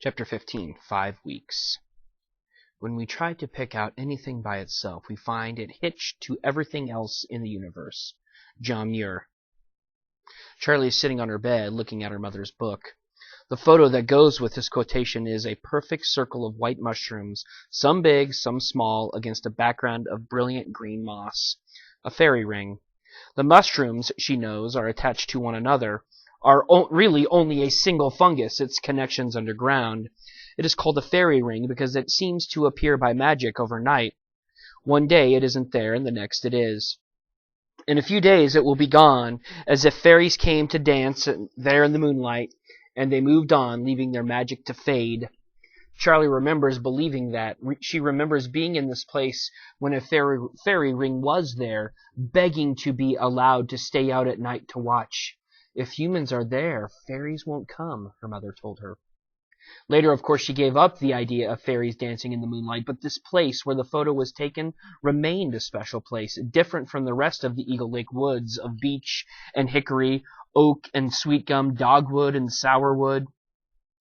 Chapter 15, 5 Weeks. When we try to pick out anything by itself, we find it hitched to everything else in the universe. John Muir. Charlie is sitting on her bed, looking at her mother's book. The photo that goes with this quotation is a perfect circle of white mushrooms, some big, some small, against a background of brilliant green moss. A fairy ring. The mushrooms, she knows, are attached to one another, are really only a single fungus, its connections underground. It is called a fairy ring because it seems to appear by magic overnight. One day it isn't there, and the next it is. In a few days it will be gone, as if fairies came to dance there in the moonlight, and they moved on, leaving their magic to fade. Charlie remembers believing that. She remembers being in this place when a fairy ring was there, begging to be allowed to stay out at night to watch. If humans are there, fairies won't come, her mother told her. Later, of course, she gave up the idea of fairies dancing in the moonlight, but this place where the photo was taken remained a special place, different from the rest of the Eagle Lake woods of beech and hickory, oak and sweet gum, dogwood and sourwood.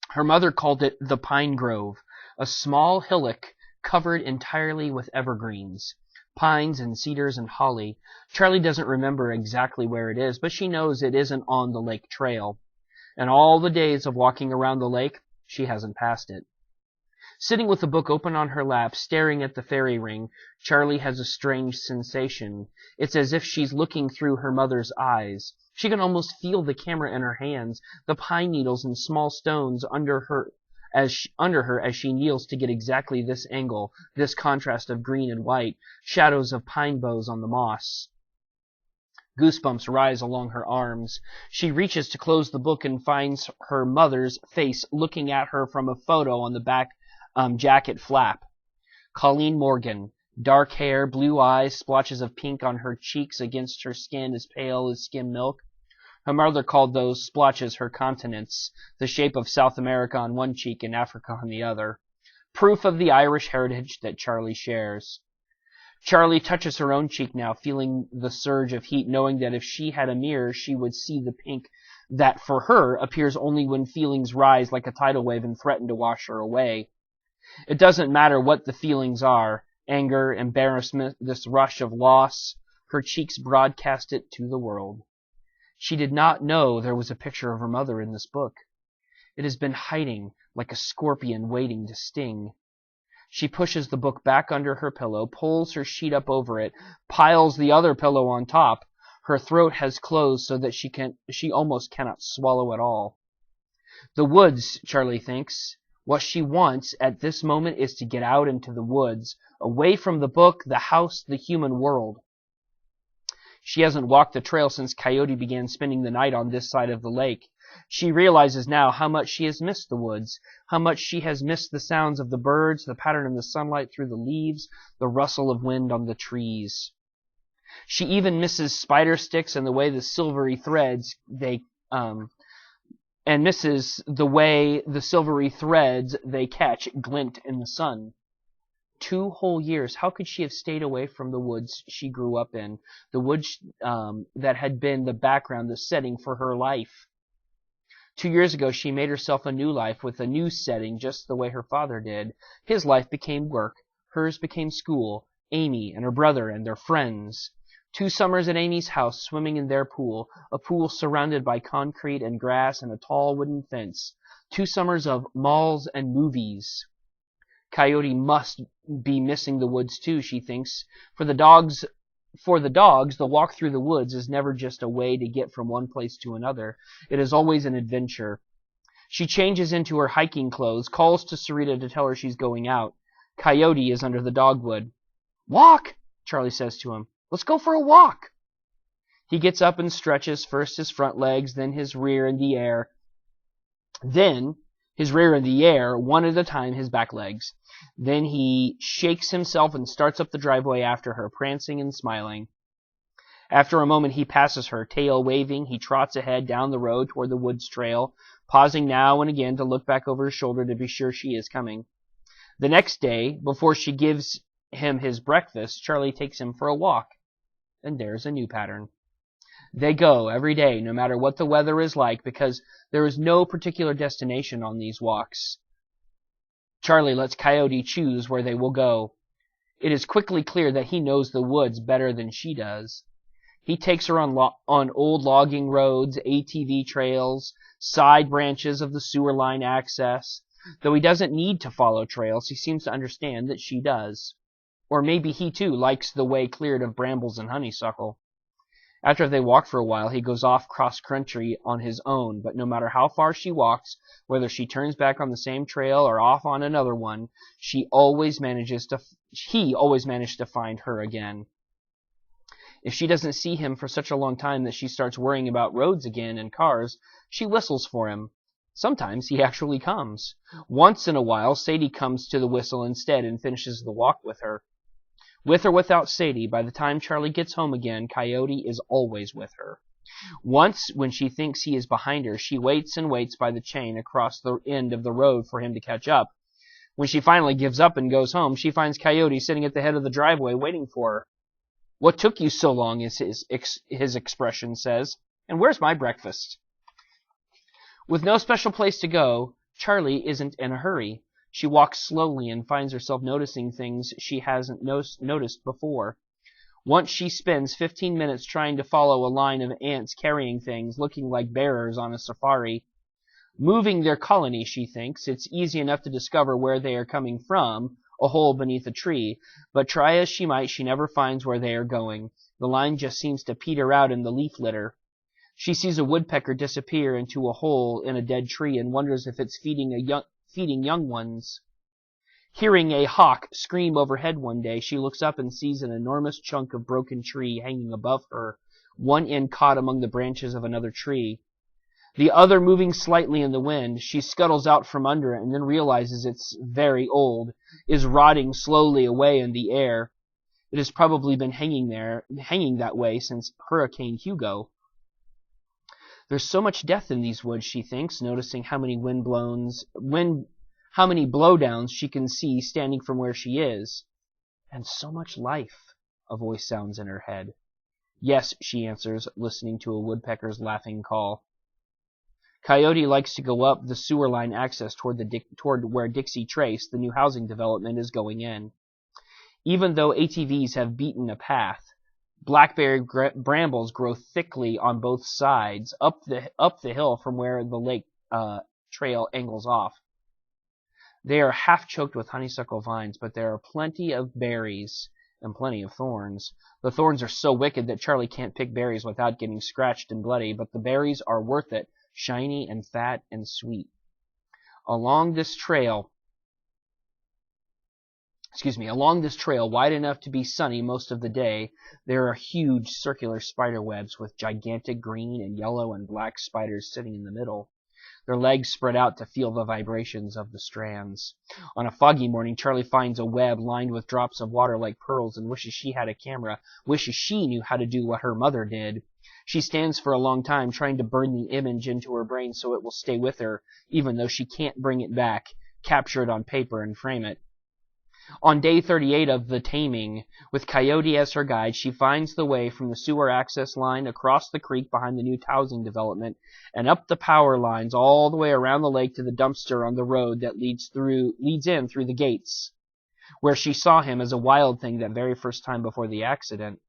Her mother called it the Pine Grove, a small hillock covered entirely with evergreens. Pines and cedars and holly. Charlie doesn't remember exactly where it is, but she knows it isn't on the lake trail. And all the days of walking around the lake, she hasn't passed it. Sitting with the book open on her lap, staring at the fairy ring, Charlie has a strange sensation. It's as if she's looking through her mother's eyes. She can almost feel the camera in her hands, the pine needles and small stones under her as she kneels to get exactly this angle, this contrast of green and white, shadows of pine boughs on the moss. Goosebumps rise along her arms. She reaches to close the book and finds her mother's face looking at her from a photo on the back jacket flap. Colleen Morgan. Dark hair, blue eyes, splotches of pink on her cheeks against her skin as pale as skim milk. Her mother called those splotches her continents, the shape of South America on one cheek and Africa on the other. Proof of the Irish heritage that Charlie shares. Charlie touches her own cheek now, feeling the surge of heat, knowing that if she had a mirror, she would see the pink that, for her, appears only when feelings rise like a tidal wave and threaten to wash her away. It doesn't matter what the feelings are, anger, embarrassment, this rush of loss. Her cheeks broadcast it to the world. She did not know there was a picture of her mother in this book. It has been hiding like a scorpion waiting to sting. She pushes the book back under her pillow, pulls her sheet up over it, piles the other pillow on top. Her throat has closed so that she almost cannot swallow at all. The woods, Charlie thinks. What she wants at this moment is to get out into the woods, away from the book, the house, the human world. She hasn't walked the trail since Coyote began spending the night on this side of the lake. She realizes now how much she has missed the woods, how much she has missed the sounds of the birds, the pattern of the sunlight through the leaves, the rustle of wind on the trees. She even misses spider sticks and the way the silvery threads they catch glint in the sun. 2 whole years. How could she have stayed away from the woods she grew up in? The woods that had been the background, the setting for her life. 2 years ago, she made herself a new life with a new setting, just the way her father did. His life became work. Hers became school. Amy and her brother and their friends. 2 summers at Amy's house, swimming in their pool, a pool surrounded by concrete and grass and a tall wooden fence. 2 summers of malls and movies. Coyote must be missing the woods too, she thinks. For the dogs, the walk through the woods is never just a way to get from one place to another. It is always an adventure. She changes into her hiking clothes, calls to Sarita to tell her she's going out. Coyote is under the dogwood. "Walk," Charlie says to him. "Let's go for a walk." He gets up and stretches, first his front legs, then his rear in the air. One at a time, his back legs. Then he shakes himself and starts up the driveway after her, prancing and smiling. After a moment he passes her, tail waving. He trots ahead down the road toward the woods trail, pausing now and again to look back over his shoulder to be sure she is coming. The next day, before she gives him his breakfast, Charlie takes him for a walk. And there's a new pattern. They go every day, no matter what the weather is like, because there is no particular destination on these walks. Charlie lets Coyote choose where they will go. It is quickly clear that he knows the woods better than she does. He takes her on old logging roads, ATV trails, side branches of the sewer line access. Though he doesn't need to follow trails, he seems to understand that she does. Or maybe he, too, likes the way cleared of brambles and honeysuckle. After they walk for a while, he goes off cross-country on his own, but no matter how far she walks, whether she turns back on the same trail or off on another one, he always manages to find her again. If she doesn't see him for such a long time that she starts worrying about roads again and cars, she whistles for him. Sometimes he actually comes. Once in a while, Sadie comes to the whistle instead and finishes the walk with her. With or without Sadie, by the time Charlie gets home again, Coyote is always with her. Once, when she thinks he is behind her, she waits and waits by the chain across the end of the road for him to catch up. When she finally gives up and goes home, she finds Coyote sitting at the head of the driveway waiting for her. "What took you so long?" is his expression says. "And where's my breakfast?" With no special place to go, Charlie isn't in a hurry. She walks slowly and finds herself noticing things she hasn't noticed before. Once she spends 15 minutes trying to follow a line of ants carrying things, looking like bearers on a safari. Moving their colony, she thinks. It's easy enough to discover where they are coming from, a hole beneath a tree, but try as she might, she never finds where they are going. The line just seems to peter out in the leaf litter. She sees a woodpecker disappear into a hole in a dead tree and wonders if it's feeding young ones. Hearing a hawk scream overhead one day, she looks up and sees an enormous chunk of broken tree hanging above her, one end caught among the branches of another tree. The other moving slightly in the wind. She scuttles out from under it and then realizes it's very old, is rotting slowly away in the air. It has probably been hanging that way since Hurricane Hugo. There's so much death in these woods, she thinks, noticing how many blowdowns she can see standing from where she is. And so much life, a voice sounds in her head. Yes, she answers, listening to a woodpecker's laughing call. Coyote likes to go up the sewer line access toward where Dixie Trace, the new housing development, is going in. Even though ATVs have beaten a path, blackberry brambles grow thickly on both sides, up the hill from where the lake trail angles off. They are half choked with honeysuckle vines, but there are plenty of berries and plenty of thorns. The thorns are so wicked that Charlie can't pick berries without getting scratched and bloody, but the berries are worth it, shiny and fat and sweet. Along this trail, wide enough to be sunny most of the day, there are huge circular spider webs with gigantic green and yellow and black spiders sitting in the middle. Their legs spread out to feel the vibrations of the strands. On a foggy morning, Charlie finds a web lined with drops of water like pearls and wishes she had a camera, wishes she knew how to do what her mother did. She stands for a long time trying to burn the image into her brain so it will stay with her, even though she can't bring it back, capture it on paper and frame it. On day 38 of the taming, with Coyote as her guide, she finds the way from the sewer access line across the creek behind the new housing development and up the power lines all the way around the lake to the dumpster on the road that leads in through the gates, where she saw him as a wild thing that very first time before the accident.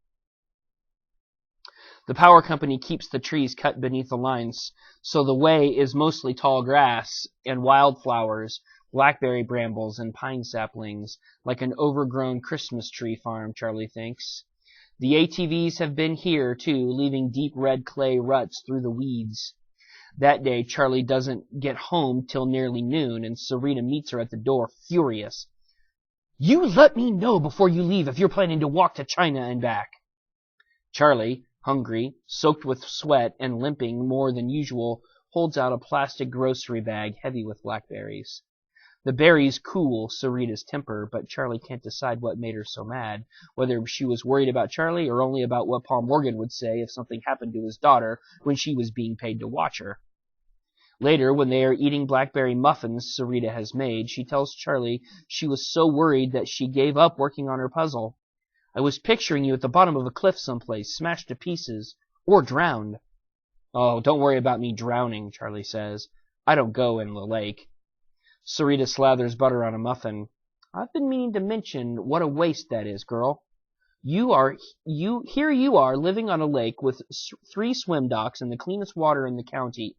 The power company keeps the trees cut beneath the lines, so the way is mostly tall grass and wildflowers, blackberry brambles and pine saplings, like an overgrown Christmas tree farm, Charlie thinks. The ATVs have been here, too, leaving deep red clay ruts through the weeds. That day, Charlie doesn't get home till nearly noon, and Sarita meets her at the door, furious. "You let me know before you leave if you're planning to walk to China and back." Charlie, hungry, soaked with sweat, and limping more than usual, holds out a plastic grocery bag heavy with blackberries. The berries cool Sarita's temper, but Charlie can't decide what made her so mad, whether she was worried about Charlie or only about what Paul Morgan would say if something happened to his daughter when she was being paid to watch her. Later, when they are eating blackberry muffins Sarita has made, she tells Charlie she was so worried that she gave up working on her puzzle. "I was picturing you at the bottom of a cliff someplace, smashed to pieces, or drowned." "Oh, don't worry about me drowning," Charlie says. "I don't go in the lake." Sarita slathers butter on a muffin. I've been meaning to mention what a waste that is, girl. Here you are living on a lake with 3 swim docks and the cleanest water in the county.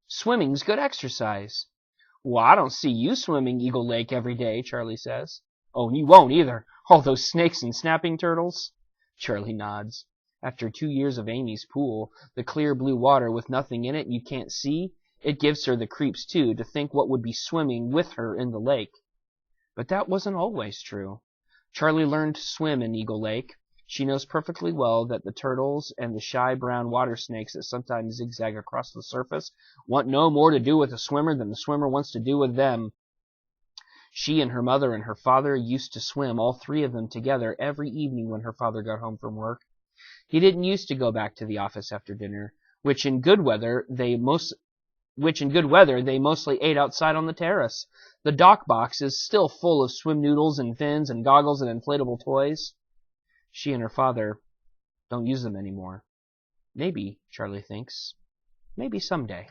Swimming's good exercise. Well, I don't see you swimming Eagle Lake every day, Charlie says. Oh, and you won't either. All those snakes and snapping turtles. Charlie nods. After 2 years of Amy's pool, the clear blue water with nothing in it you can't see, it gives her the creeps, too, to think what would be swimming with her in the lake. But that wasn't always true. Charlie learned to swim in Eagle Lake. She knows perfectly well that the turtles and the shy brown water snakes that sometimes zigzag across the surface want no more to do with the swimmer than the swimmer wants to do with them. She and her mother and her father used to swim, all 3 of them together, every evening when her father got home from work. He didn't used to go back to the office after dinner, which in good weather they mostly ate outside on the terrace. The dock box is still full of swim noodles and fins and goggles and inflatable toys. She and her father don't use them anymore. Maybe, Charlie thinks, maybe someday.